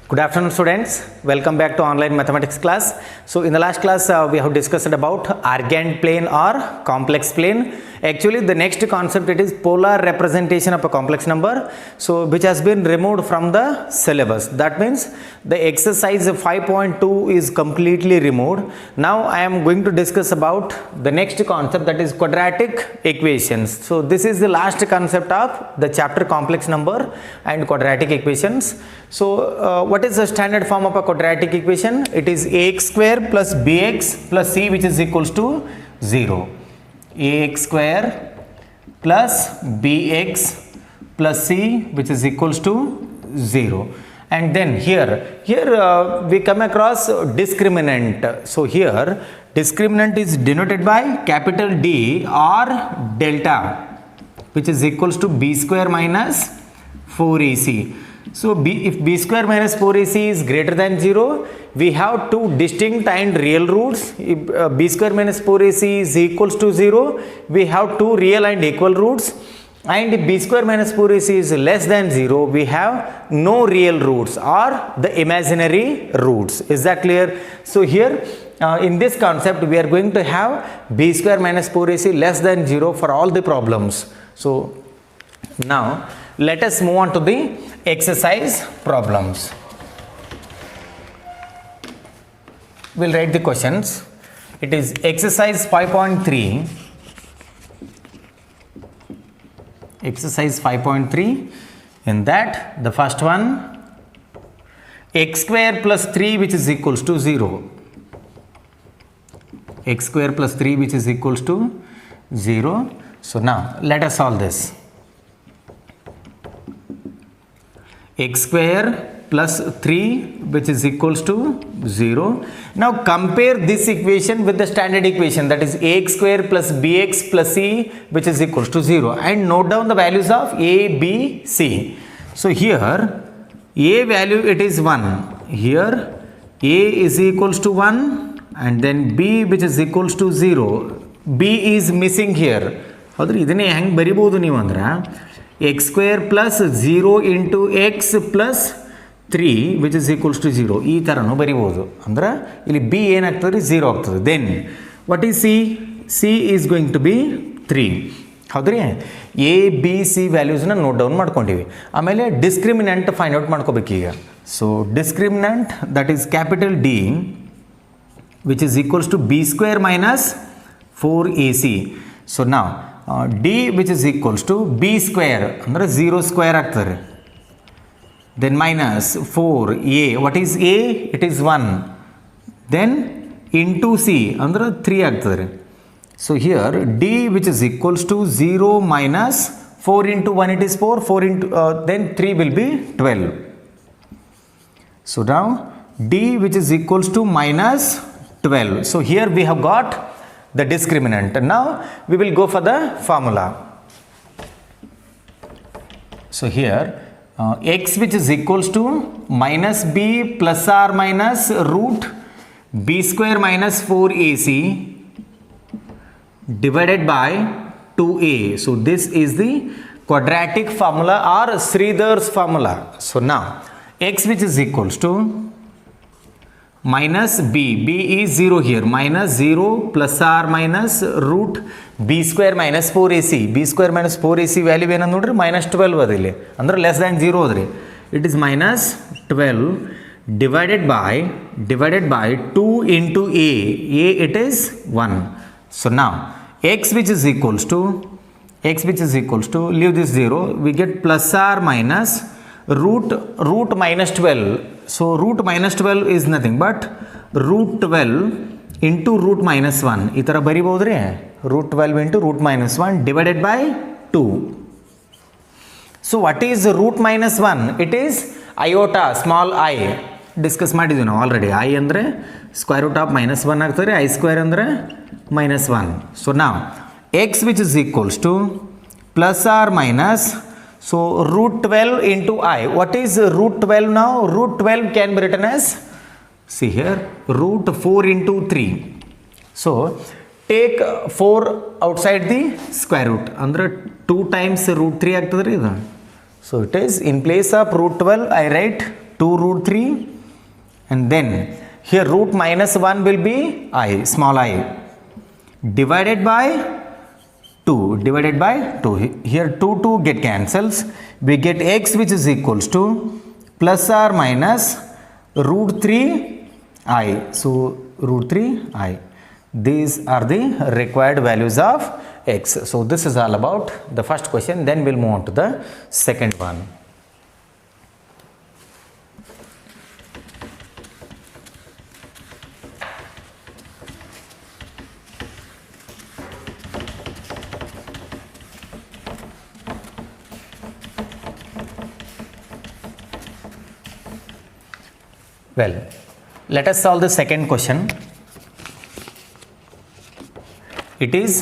Good afternoon, students. Welcome back to online mathematics class. So in the last class we have discussed about argand plane or complex plane. Actually the next concept, it is polar representation of a complex number, so which has been removed from the syllabus. That means the exercise 5.2 is completely removed. Now I am going to discuss about the next concept, that is quadratic equations. So this is the last concept of the chapter complex number and quadratic equations. So what is the standard form of a quadratic equation? It is ax square plus bx plus c, which is equals to 0. Ax square plus bx plus c, which is equals to 0. And then here we come across discriminant. So here discriminant is denoted by capital D or delta, which is equals to b square minus 4ac. So if b square minus 4ac is greater than 0, we have two distinct and real roots. If b square minus 4ac is equals to 0, we have two real and equal roots. And if b square minus 4ac is less than 0, we have no real roots or the imaginary roots. Is that clear? So here in this concept we are going to have b square minus 4ac less than 0 for all the problems. So now let us move on to the exercise problems. We'll write the questions. It is exercise 5.3. Exercise 5.3. In that, the first one, x square plus 3, which is equals to 0. X square plus 3, which is equals to 0. So now let us solve this. X square plus 3, which is equals to 0. Now compare this equation with the standard equation, that is ax square plus bx plus c, which is equals to 0, and note down the values of a, b, c. So here a value, it is 1. Here a is equals to 1, and then b, which is equals to 0. b is missing here. ಹೌದ್ರಿ, ಇದನ್ನೇ ಹೆಂಗೆ ಬರಿಬೋದು ನೀವು ಅಂದ್ರೆ x square plus 0 into x plus 3, which is equals to 0. ಈ ಥರನೂ ಬರಿಬೋದು. ಅಂದ್ರೆ ಇಲ್ಲಿ b ಏನಾಗ್ತದೆ, 0 ಆಗ್ತದೆ. Then what is c? c is going to be 3. ಹೌದ್ರಿ, a b c ವ್ಯಾಲ್ಯೂಸ್ನ ನೋಟ್ ಡೌನ್ ಮಾಡ್ಕೊಂಡಿವಿ. ಆಮೇಲೆ ಡಿಸ್ಕ್ರಿಮಿನೆಂಟ್ ಫೈಂಡ್ ಔಟ್ ಮಾಡ್ಕೋಬೇಕೀಗ. So discriminant, that is capital D, which is equals to b square minus 4ac. So now d, which is equals to b square, ಅಂದರೆ 0 square ಆಗ್ತದೆ. Then minus 4a, what is a? It is 1. Then into c, ಅಂದರೆ 3 ಆಗ್ತದೆ. So here d, which is equals to 0 minus 4 into 1, it is 4. 4 into then 3 will be 12. So now d, which is equals to minus 12. So here we have got the discriminant. Now we will go for the formula. So here x, which is equals to minus b plus or minus root b square minus 4ac divided by 2a. So this is the quadratic formula or Sridhar's formula. So now x, which is equals to minus b is 0 here, minus 0 plus or minus root b square minus 4ac. b square minus 4ac value ಏನಂತ ನೋಡ್ರಿ, minus 12 ಅದಿಲ್ಲಿ, ಅಂದ್ರೆ less than 0 ಅದ್ರಿ. It is minus 12 divided by 2 into a it is 1. So now x, which is equals to leave this 0, we get plus or minus root minus 12. So root minus 12 is nothing but root 12 into root minus 1. ಈ ಥರ ಬರಿಬೋದ್ರಿ, root 12 into root minus 1 divided by 2. So what is root minus 1? It is iota, small I. Discuss ಮಾಡಿದ್ವಿ ನಾವು already. I ಅಂದರೆ square root of minus 1 ಆಗ್ತದೆ, I square ಅಂದರೆ minus 1. So now x, which is equals to plus or minus, so root 12 into I. What is root 12 now? Root 12 can be written as, see here, root 4 into 3. So take 4 outside the square root. Andre 2 times root 3 ಆಗ್ತದ್ರಿ ಇದು. So it is in place of root 12 I write 2 root 3, and then here root minus 1 will be I, small I, divided by 2, here 2 get cancels, we get x which is equals to plus or minus root 3 I, so root 3 I. These are the required values of x. So this is all about the first question, then we'll move on to the second one. Well, let us solve the second question. It is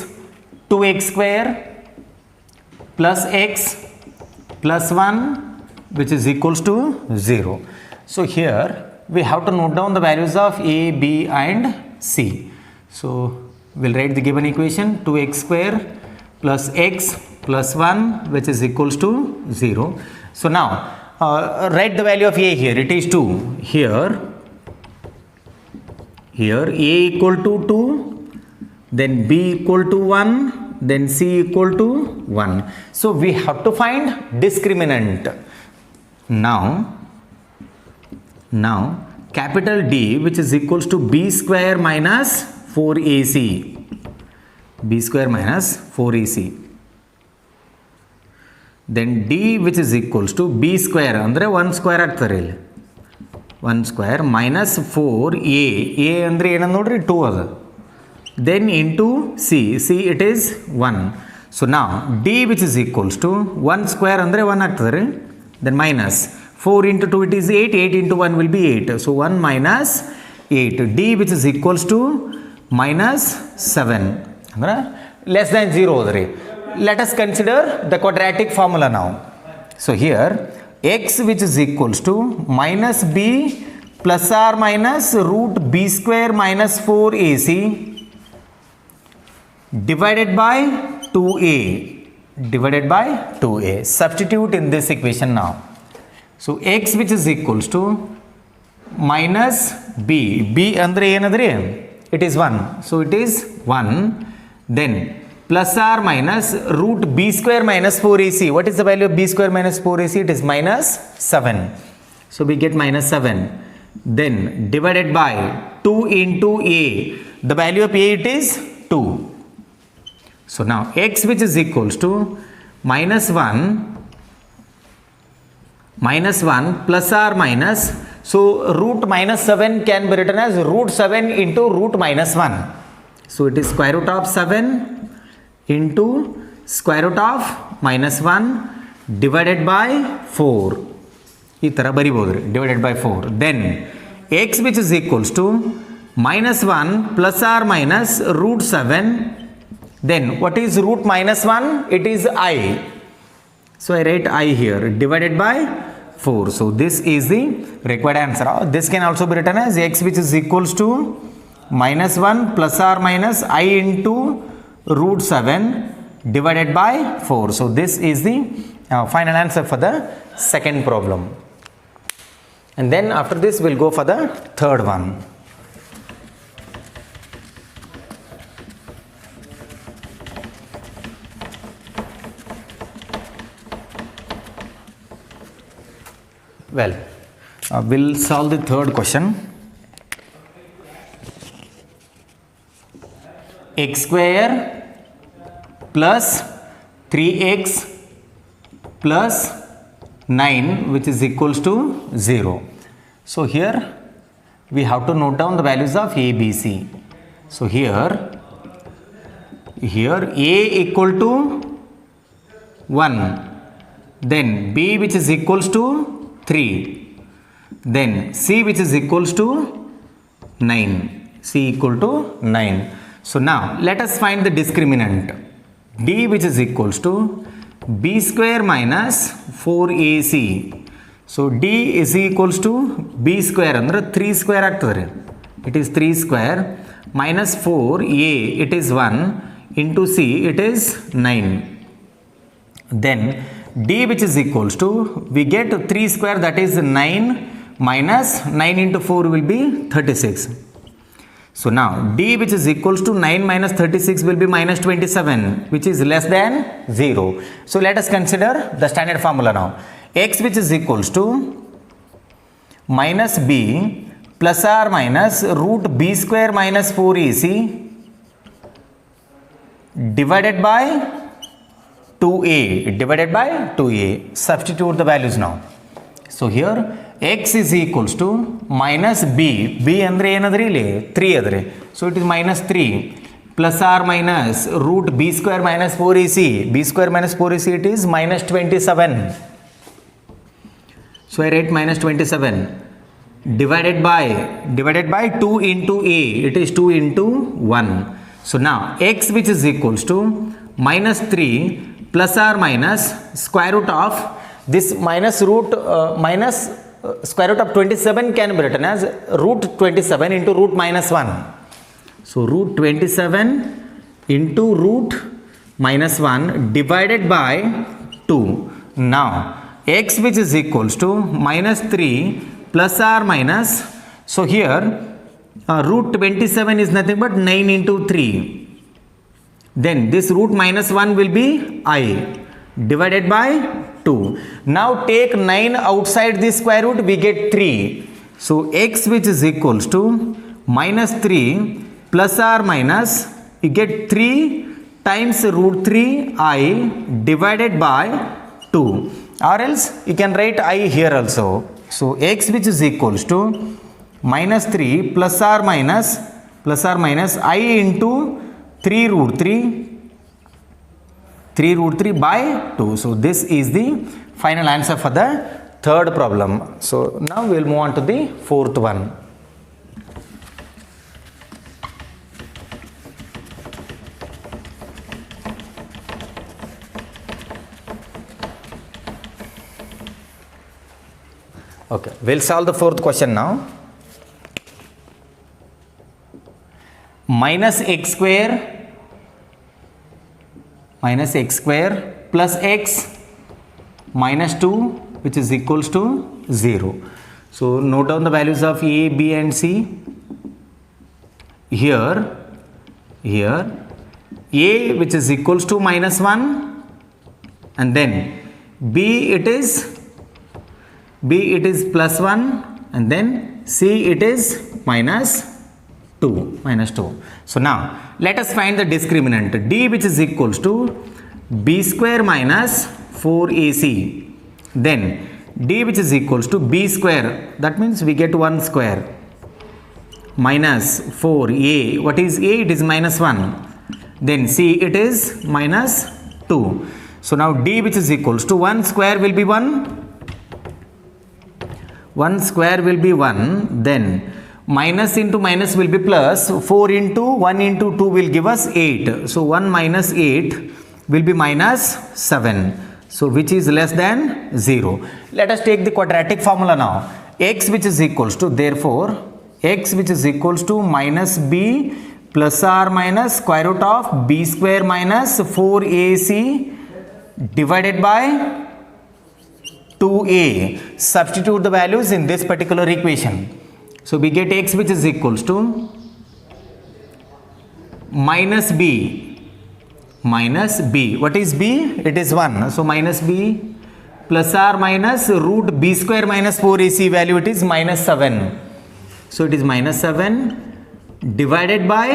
2x square plus x plus 1 which is equals to 0. So here we have to note down the values of a, b and c. So we'll write the given equation 2x square plus x plus 1 which is equals to 0. So now write the value of a here, it is 2. Here a equal to 2, then b equal to 1, then c equal to 1. So we have to find discriminant. Now capital D which is equals to b square minus 4ac, b square minus 4ac. Then d which is equals to b square andre 1 square ಆಗ್ತಾರೆ ಇಲ್ಲಿ 1 square minus 4a, a andre ಏನಂತ ನೋಡ್ರಿ 2 ಅದ, then into c it is 1. So now d which is equals to 1 square andre 1 ಆಗ್ತದೆ, then minus 4 into 2 it is 8, 8 into 1 will be 8. So 1 minus 8, d which is equals to minus 7 ಅಂದ್ರೆ less than 0 ಅದರಿ. Let us consider the quadratic formula now. So here x which is equals to minus b plus or minus root b square minus 4ac divided by 2a, substitute in this equation now. So x which is equals to minus b andre ಏನದ್ರಿ, it is 1, so it is 1, then plus or minus root b square minus 4ac. What is the value of b square minus 4ac? It is minus 7, so we get minus 7, then divided by 2 into a, the value of a it is 2. So now x which is equals to minus 1 plus or minus, so root minus 7 can be written as root 7 into root minus 1. So it is square root of 7 into square root of minus 1 divided by 4. ಈ ಥರ ಬರಿಬೋದು, divided by 4. Then x which is equals to minus 1 plus or minus root 7. Then what is root minus 1? It is I. So I write I here, divided by 4. So this is the required answer. This can also be written as x which is equals to minus 1 plus or minus I into root 7 divided by 4. So this is the final answer for the second problem. And then after this we'll go for the third one. Well, we'll solve the third question. X square plus 3x plus 9 which is equals to 0. So here we have to note down the values of a, b, c. So here a equal to 1, then b which is equals to 3, then c which is equals to 9, c equal to 9. So now let us find the discriminant. D which is equals to b square minus 4ac. So d is equals to b square andre 3 square ಆಗ್ತದೆ, it is 3 square minus 4a it is 1 into c it is 9. Then d which is equals to, we get 3 square that is 9 minus 9 into 4 will be 36. So now d which is equals to 9 minus 36 will be minus 27, which is less than 0. So let us consider the standard formula now. X which is equals to minus b plus or minus root b square minus 4ac divided by 2a. Substitute the values now. So here x is equals to minus b ಅಂದರೆ ಏನದ್ರಿ ಇಲ್ಲಿ 3 ಅದ್ರಿ. So it is minus 3 plus or minus root b square minus 4ac. b square minus 4ac it is minus 27. So I write minus 27 divided by 2 into a. It is 2 into 1. So now x which is equals to minus 3 plus or minus square root of this minus square root of 27 can be written as root 27 into root minus 1. So root 27 into root minus 1 divided by 2. Now x which is equals to minus 3 plus or minus, so here root 27 is nothing but 9 into 3. Then this root minus 1 will be I divided by 2. Now take 9 outside the square root, we get 3. So x which is equals to minus 3 plus or minus, you get 3 times root 3 I divided by 2. Or else you can write I here also. So x which is equals to minus 3 plus or minus I into 3 root 3 by 2. So this is the final answer for the third problem. So now we will move on to the fourth one. Okay, we'll solve the fourth question now. Minus x square plus x minus 2 which is equals to 0. So note down the values of a, b and c. Here a which is equals to minus 1, and then b it is plus 1, and then c it is minus 2. So now let us find the discriminant d which is equals to b square minus 4ac. Then d which is equals to b square, that means we get 1 square, minus 4a. What is a? It is minus 1. Then c it is minus 2. So now d which is equals to 1 square will be 1. 1 square will be 1. Then minus into minus will be plus. 4 into 1 into 2 will give us 8. So 1 minus 8 will be minus 7. So which is less than 0. Let us take the quadratic formula now. X which is equals to, therefore x which is equals to minus b plus or minus square root of b square minus 4ac divided by 2a. Substitute the values in this particular equation. So we get x which is equals to minus b. What is b? It is 1. So minus b plus or minus root b square minus 4ac value, it is minus 7. So it is minus 7 divided by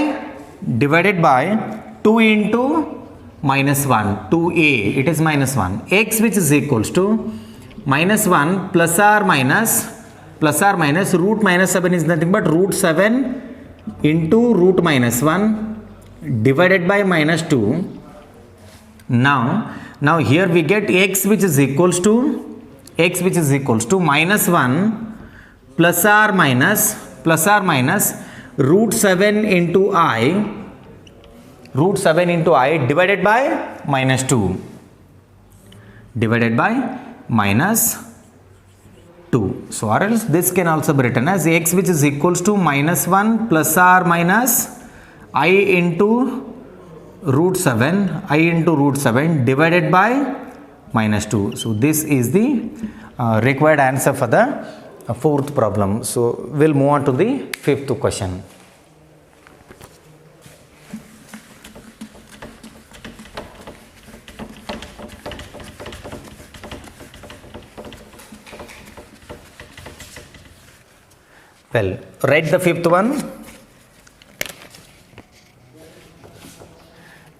2 into minus 1, 2a, it is minus 1. X which is equals to minus 1 plus or minus root minus 7 is nothing but root 7 into root minus 1 divided by minus 2. Now here we get x which is equals to minus 1 plus or minus root 7 into I divided by minus 2. So or else this can also be written as x which is equals to minus 1 plus or minus I into root 7 divided by minus 2. So this is the required answer for the fourth problem. So we'll move on to the fifth question. Well, write the fifth one.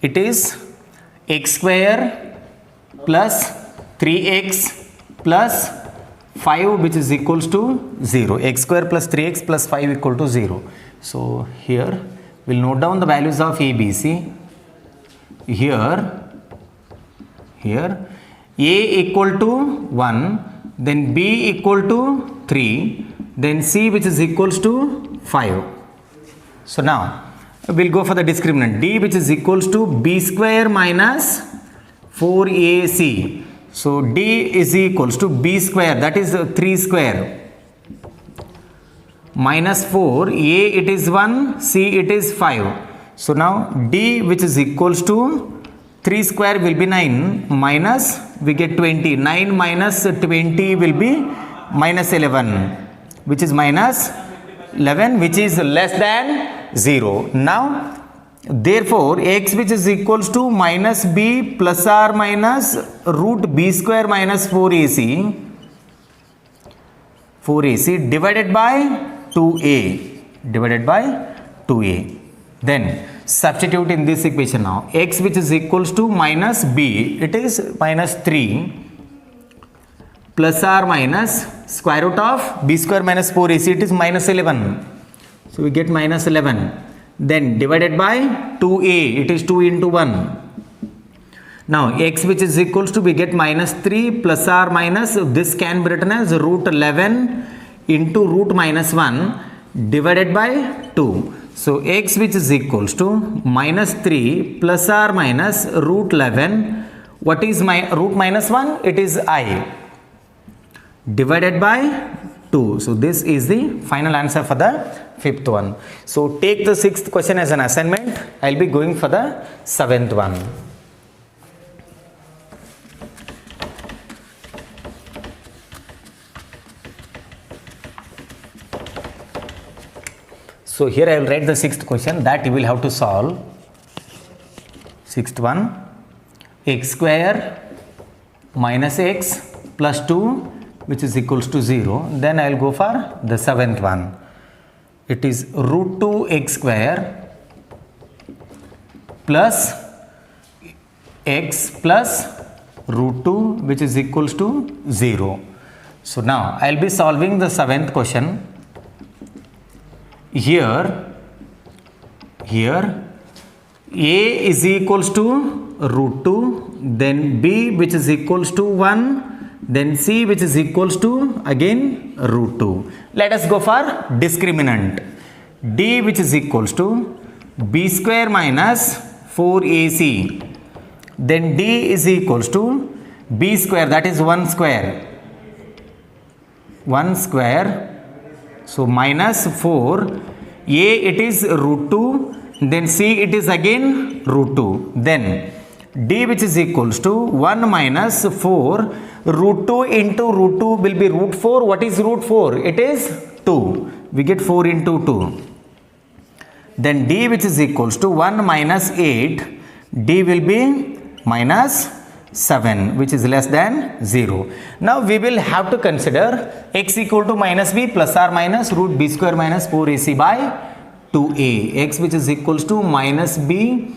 It is x square plus 3x plus 5 which is equals to 0. X square plus 3x plus 5 equal to 0. So here we'll note down the values of a, b, c. Here a equal to 1, then b equal to 3, then c which is equals to 5. So now we'll go for the discriminant d which is equals to b square minus 4ac. So d is equals to b square, that is 3 square, minus 4, a it is 1, c it is 5. So now d which is equals to 3 square will be 9, minus we get 20, 9 minus 20 will be minus 11, which is minus 11, which is less than 0. Now therefore x which is equals to minus b plus or minus root b square minus 4ac divided by 2a. Then substitute in this equation now. X which is equals to minus b, it is minus 3 plus or minus square root of b square minus 4ac, it is minus 11. So we get minus 11. Then divided by 2a, it is 2 into 1. Now x which is equals to, we get minus 3 plus or minus, this can be written as root 11 into root minus 1 divided by 2. So x which is equals to minus 3 plus or minus root 11, what is my root minus 1? It is I, divided by 2. So this is the final answer for the fifth one. So take the sixth question as an assignment. I'll be going for the seventh one. So here I will write the sixth question that you will have to solve. Sixth one, x square minus x plus 2 which is equals to 0. Then I will go for the seventh one. It is root 2x square plus x plus root 2 which is equals to 0. So now I will be solving the seventh question. Here a is equals to root 2, then b which is equals to 1, then c which is equals to again root 2. Let us go for discriminant. D which is equals to b square minus 4ac, then d is equals to b square, that is 1 square, so minus 4, a it is root 2, then c it is again root 2, then d which is equals to 1 minus 4, root 2 into root 2 will be root 4. What is root 4? It is 2. We get 4 into 2. Then d which is equals to 1 minus 8, d will be minus 7 which is less than 0. Now we will have to consider x equal to minus b plus or minus root b square minus 4ac by 2a. X which is equals to minus b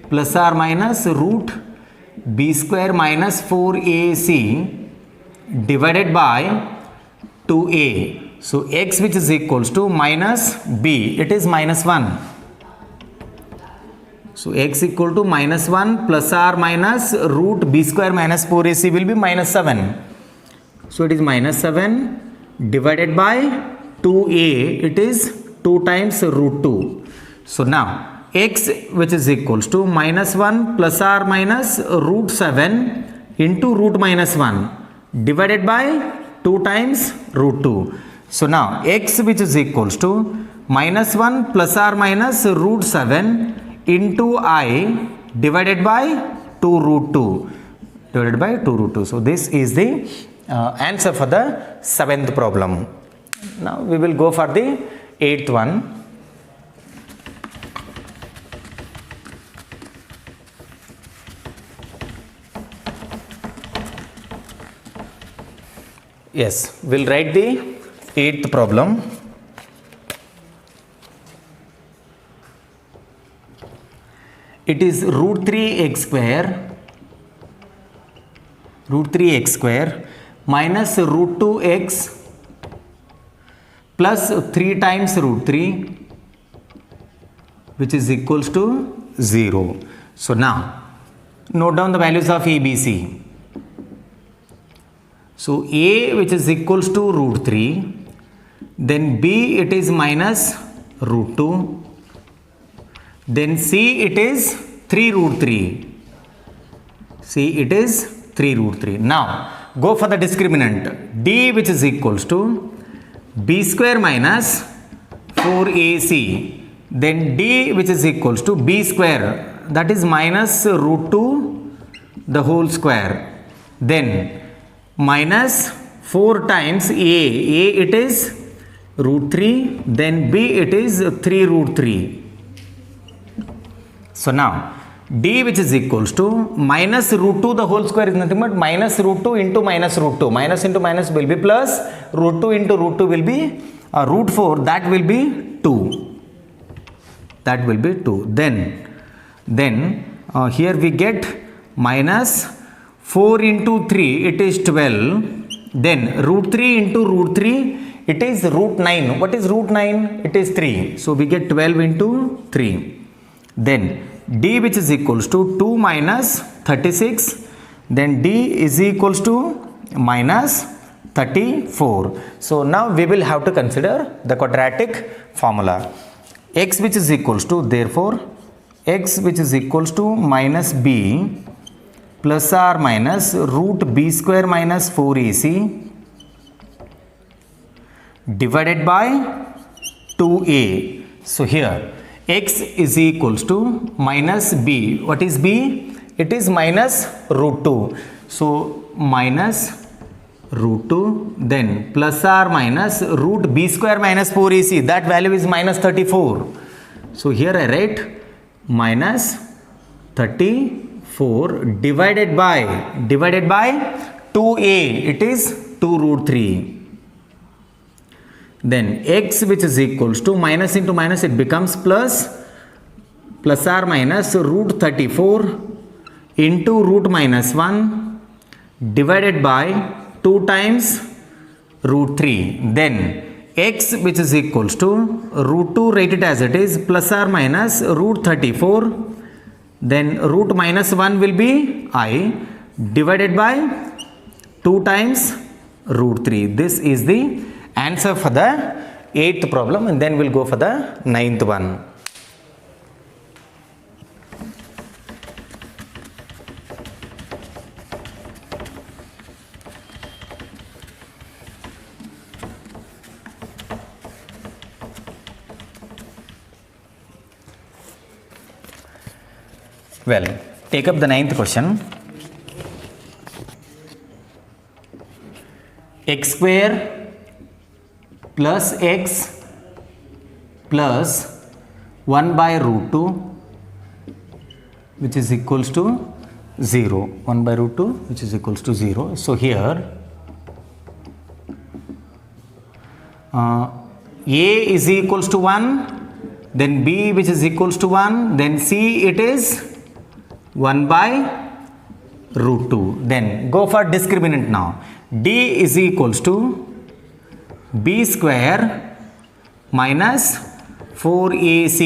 plus or minus root b square minus 4ac divided by 2a. So x which is equals to minus b, it is minus 1. So x equal to minus 1 plus or minus root b square minus 4ac will be minus 7. So it is minus 7 divided by 2a, it is 2 times root 2. So now x which is equals to minus 1 plus or minus root 7 into root minus 1 divided by 2 times root 2. So now x which is equals to minus 1 plus or minus root 7 into I divided by 2 root 2. So this is the answer for the seventh problem. Now we will go for the eighth one. Yes, we'll write the eighth problem. It is root 3x square minus root 2x plus 3 times root 3, which is equals to 0. So now note down the values of a, b, c. So a, which is equals to root 3, then b, it is minus root 2, then c, it is 3 root 3. C, it is 3 root 3. Now go for the discriminant. D, which is equals to b square minus 4ac, then d, which is equals to b square, that is minus root 2 the whole square, then minus 4 times a, it is root 3, then b, it is 3 root 3. So now d, which is equals to minus root 2 the whole square is nothing but minus root 2 into minus root 2. Minus into minus will be plus, root 2 into root 2 will be root 4, that will be 2. That will be 2. Then here we get minus 4 into 3, it is 12. Then root 3 into root 3, it is root 9. What is root 9? It is 3. So we get 12 into 3. Then d, which is equals to 2 minus 36. Then d is equals to minus 34. So now we will have to consider the quadratic formula. X, which is equals to, therefore x, which is equals to minus b plus or minus root b square minus 4ac divided by 2a. So here x is equals to minus b. What is b? It is minus root 2. So minus root 2, then plus or minus root b square minus 4ac, that value is minus 34. So here I write minus 34 divided by 2a, it is 2 root 3. Then x, which is equals to minus into minus, it becomes plus or minus root 34 into root minus 1 divided by 2 times root 3. Then x, which is equals to root 2, write it as it is, plus or minus root 34, then root minus 1 will be I divided by 2 times root 3. This is the answer for the 8th problem, and then we'll go for the 9th one. Well, take up the 9th question. X square plus x plus 1 by root 2, which is equals to 0. 1 by root 2, which is equals to 0. So here a is equals to 1, then b, which is equals to 1, then c, it is 1 by root 2. Then go for discriminant now. D is equals to b square minus 4ac.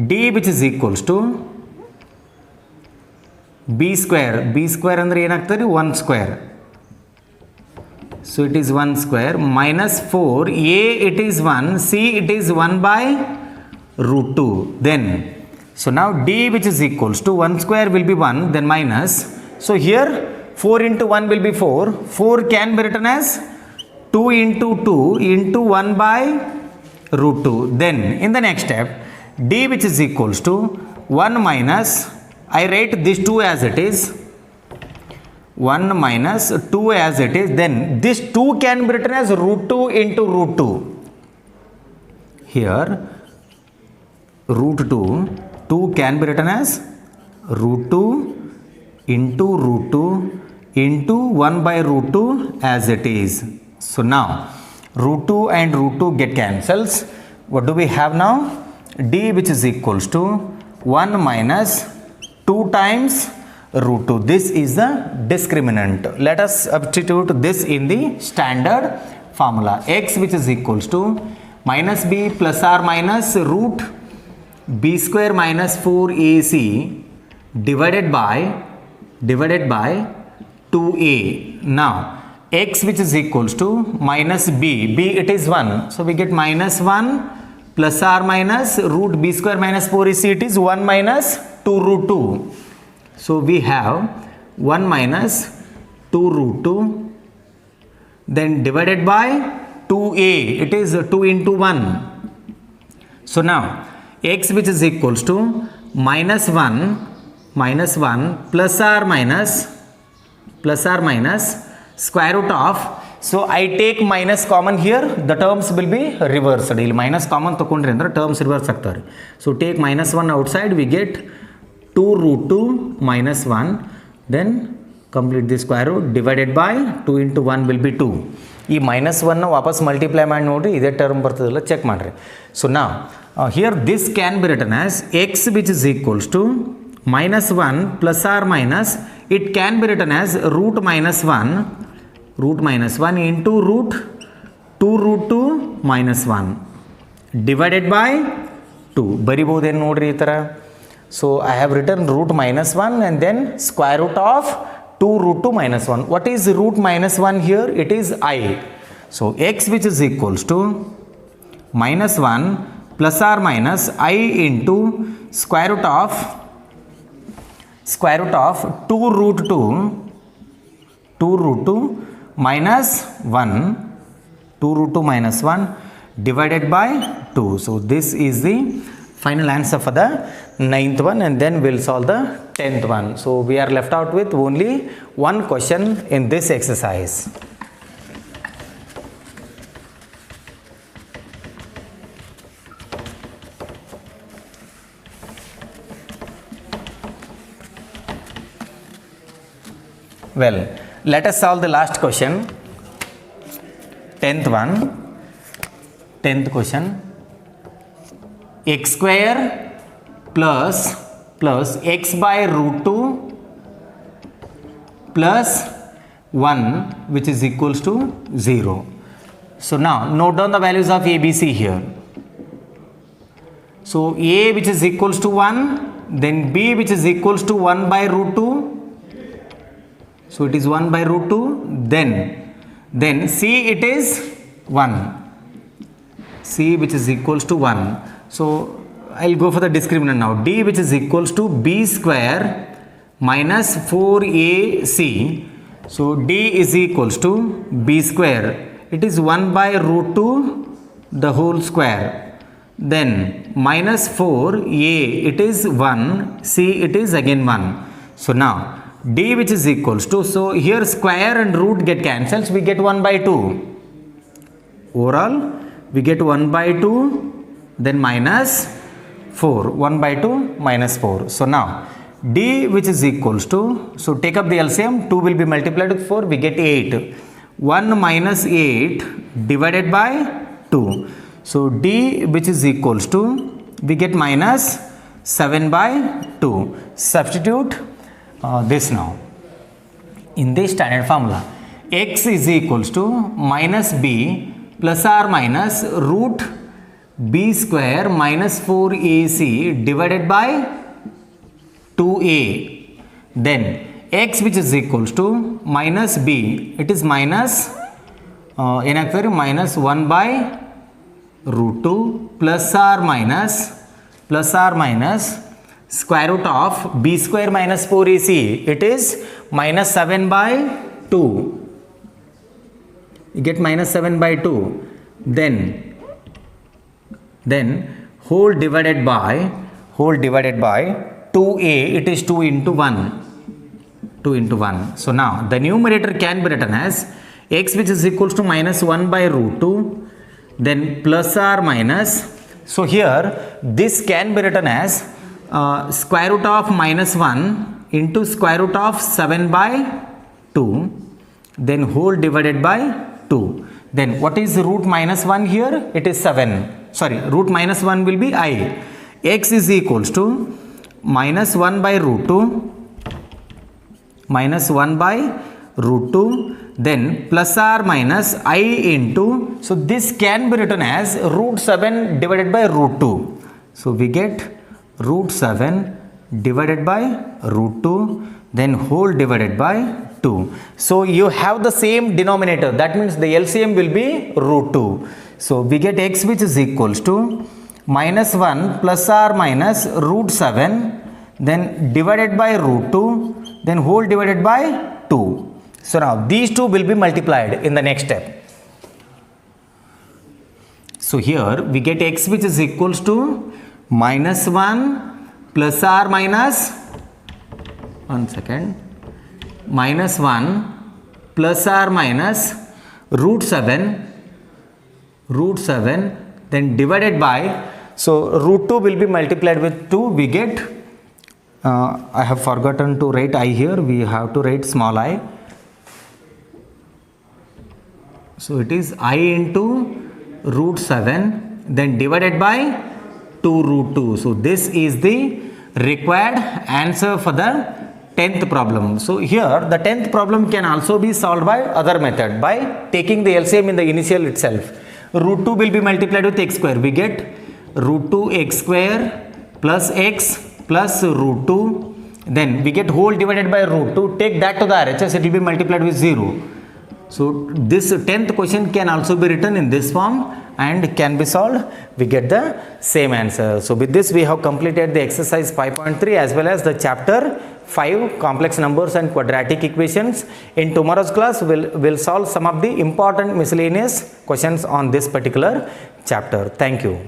D, which is equals to b square. B square andre ಏನಾಗ್ತದೆ 1 square. So it is 1 square minus 4. A, it is 1. C, it is 1 by root 2. Then so now d, which is equals to 1 square will be 1, then minus. So here 4 into 1 will be 4. 4 can be written as 2 into 2 into 1 by root 2. Then in the next step, d, which is equals to 1 minus, I write this 2 as it is, 1 minus 2 as it is, then this 2 can be written as root 2 into root 2. Here root 2 can be written as root 2 into root 2 into 1 by root 2 as it is. So now root 2 and root 2 get cancels. What do we have now? D, which is equals to 1 minus 2 times root 2. This is the discriminant. Let us substitute this in the standard formula. X, which is equals to minus b plus or minus root b square minus 4ac divided by 2a. Now x, which is equals to minus b it is 1, so we get minus 1 plus or minus root b square minus 4ac, it is 1 minus 2 root 2. So we have 1 minus 2 root 2, then divided by 2a, it is 2 into 1. So now x, which is equals to minus 1 plus or minus square root of, so I take minus common here, the terms will be reversed. Minus common ತಕೊಂಡ್ರೆ ಅಂದ್ರೆ terms reverse ಆಗ್ತಾರೆ. So take minus 1 outside, we get 2 root 2 minus 1, then complete the square root divided by 2 into 1 will be 2. ಈ minus 1 ವಾಪಸ್ multiply ಮಾಡಿ ನೋಡ್ರಿ, ಇದೇ term ಬರ್ತದಲ್ಲ check ಮಾಡ್ರಿ. So now here this can be written as x, which is equals to minus 1 plus or minus, it can be written as root minus 1 into root 2 root 2 minus 1 divided by 2. ಬರಿಬಹುದೇನು ನೋಡ್ರಿ ಈ ಥರ. So I have written root minus 1 and then square root of 2 root 2 minus 1. What is root minus 1 here? It is I. So x, which is equals to minus 1 plus or minus I into square root of 2 root 2 minus 1, 2 root 2 minus 1 divided by 2. So this is the final answer for the 9th one, and then we'll solve the 10th one. So we are left out with only one question in this exercise. Well, let us solve the last question, 10th one. 10th question, x square plus x by root 2 plus 1, which is equals to 0. So now note down the values of a, b, c here. So a, which is equals to 1, then b, which is equals to 1 by root 2. So it is 1 by root 2, then c, it is 1, c, which is equals to 1. So I'll go for the discriminant now. D, which is equals to b square minus 4ac. So d is equals to b square, it is 1 by root 2 the whole square, then minus 4a, it is 1, c, it is again 1. So now d, which is equals to, so here square and root get cancels, we get 1 by 2. Overall we get 1 by 2, then minus 4, 1 by 2 minus 4. So now d, which is equals to, so take up the LCM, 2 will be multiplied with 4, we get 8. 1 minus 8 divided by 2. So d, which is equals to, we get minus 7 by 2. Substitute this now in the standard formula. X is equals to minus b plus or minus root b square minus 4ac divided by 2a. Then x, which is equals to minus b, it is minus minus 1 by root 2 plus or minus square root of b square minus 4ac, it is minus 7 by 2. You get minus 7 by 2. Then whole divided by 2a, it is 2 into 1. 2 into 1. So now the numerator can be written as x which is equals to minus 1 by root 2, then plus or minus. So here this can be written as square root of minus 1 into square root of 7 by 2, then whole divided by 2. Then what is root minus 1 here? It is 7. Sorry, root minus 1 will be I. X is equals to minus 1 by root 2, minus 1 by root 2, then plus or minus I into, so this can be written as root 7 divided by root 2. So we get root 7 divided by root 2, then whole divided by 2. So you have the same denominator, that means the LCM will be root 2. So we get x which is equals to minus 1 plus or minus root 7, then divided by root 2, then whole divided by 2. So now these two will be multiplied in the next step. So here we get x which is equals to minus 1 plus or minus, minus 1 plus or minus root 7, then divided by, so root 2 will be multiplied with 2, we get, I have forgotten to write I here, we have to write small I. So it is I into root 7, then divided by 2 root 2. So this is the required answer for the 10th problem. So here the 10th problem can also be solved by other method, by taking the LCM in the initial itself. Root 2 will be multiplied with x square. We get root 2 x square plus x plus root 2. Then we get whole divided by root 2. Take that to the RHS, it will be multiplied with 0. So this 10th question can also be written in this form and can be solved. We get the same answer. So with this we have completed the exercise 5.3 as well as the chapter 5 complex numbers and quadratic equations. In tomorrow's class we'll solve some of the important miscellaneous questions on this particular chapter. Thank you.